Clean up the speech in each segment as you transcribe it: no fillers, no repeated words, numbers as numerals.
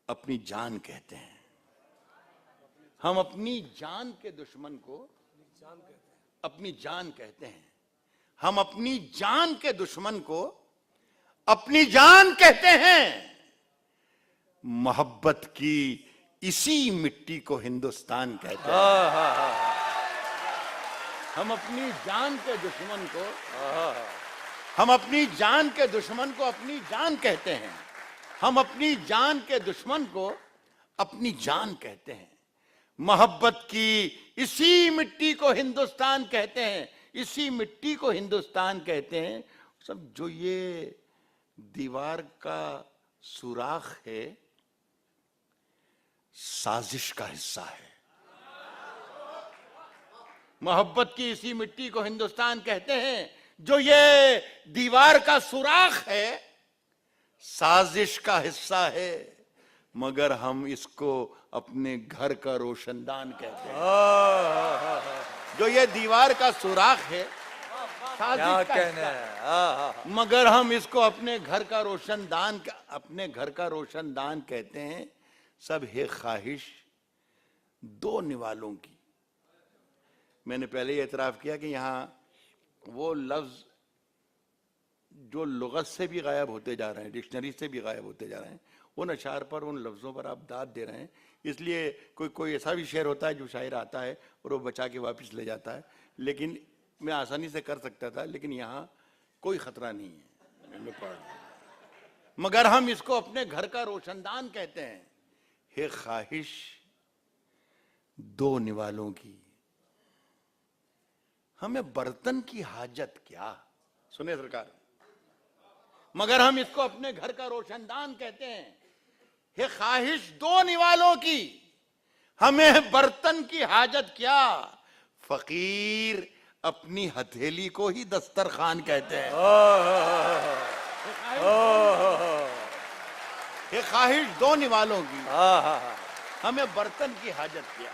अपनी जान कहते हैं। हम अपनी जान के दुश्मन को अपनी जान कहते हैं। हम अपनी जान के दुश्मन को अपनी जान कहते हैं। मोहब्बत की इसी मिट्टी को हिंदुस्तान कहते हैं। हम अपनी जान के दुश्मन को हम अपनी जान के दुश्मन को अपनी जान कहते हैं। हम अपनी जान के दुश्मन को अपनी जान कहते हैं। मोहब्बत की इसी मिट्टी को हिंदुस्तान कहते हैं। इसी मिट्टी को हिंदुस्तान कहते हैं। सब जो ये दीवार का सुराख है, साजिश का हिस्सा है। मोहब्बत की इसी मिट्टी को हिंदुस्तान कहते हैं। जो ये दीवार का सुराख है, साजिश का हिस्सा है, मगर हम इसको अपने घर का रोशनदान कहते हैं। जो ये दीवार का सुराख है, साजिश का हिस्सा है, मगर हम इसको अपने घर का रोशनदान कहते हैं। सब है ख्वाहिश दो निवालों की। मैंने पहले ही एतराफ किया कि यहां वो लफ्ज जो लुगत से भी गायब होते जा रहे हैं, डिक्शनरी से भी गायब होते जा रहे हैं, उन अशार पर, उन लफ्ज़ों पर आप दाद दे रहे हैं। इसलिए कोई ऐसा भी शेर होता है जो शायर आता है और वो बचा के वापस ले जाता है, लेकिन मैं आसानी से कर सकता था, लेकिन यहाँ कोई ख़तरा नहीं है, मैं पढ़ रहा हूं। मगर हम इसको अपने घर का रोशनदान कहते हैं। है ख्वाहिश दो निवालों की, हमें बर्तन की हाजत क्या। सुने सरकार, मगर हम इसको अपने घर का रोशनदान कहते हैं। है ख्वाहिश दो निवालों की, हमें बर्तन की हाजत क्या। फकीर अपनी हथेली को ही दस्तरखान कहते हैं। है ख्वाहिश दो निवालों की, हमें बर्तन की हाजत क्या।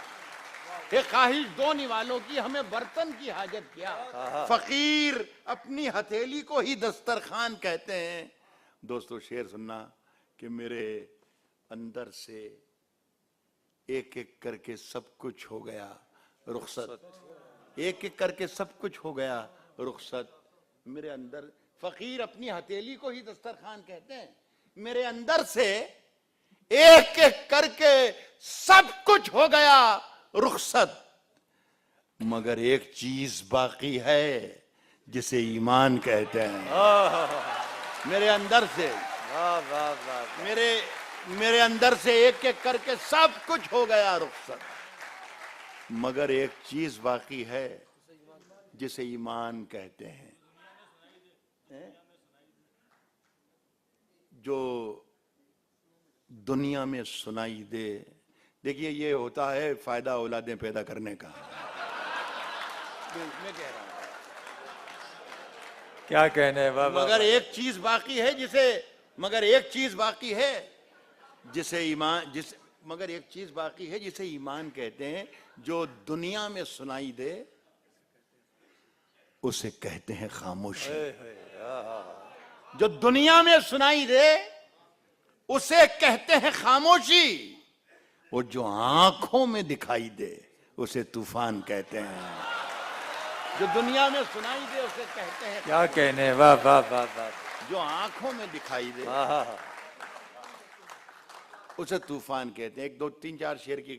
है ख्वाहिश दो निवालों की, हमें बर्तन की हाजत क्या। फकीर अपनी हथेली को ही दस्तरखान कहते हैं। दोस्तों, शेर सुनना कि मेरे अंदर से एक एक करके सब कुछ हो गया रुखसत। एक एक करके सब कुछ हो गया रुखसत मेरे अंदर। फकीर अपनी हथेली को ही दस्तरखान कहते हैं। मेरे अंदर से एक एक करके सब कुछ हो गया रुखसत, मगर एक चीज बाकी है जिसे ईमान कहते हैं। मेरे अंदर से मेरे अंदर से एक एक करके सब कुछ हो गया रुखसत, मगर एक चीज बाकी है जिसे ईमान कहते हैं। जो दुनिया में सुनाई दे। देखिए, ये होता है फायदा औलादें पैदा करने का। मैं कह रहा हूं, क्या कहने है बाबा। मगर एक चीज बाकी है जिसे ईमान कहते हैं। जो दुनिया में सुनाई दे उसे कहते हैं खामोशी। जो दुनिया में सुनाई दे उसे कहते हैं खामोशी, और जो आंखों में दिखाई दे उसे तूफान कहते हैं। जो दुनिया में सुनाई दे उसे कहते हैं, क्या कहने, वाह वाह वाह वाह। जो आंखों में दिखाई दे उसे तूफान कहते हैं। एक दो तीन चार शेर की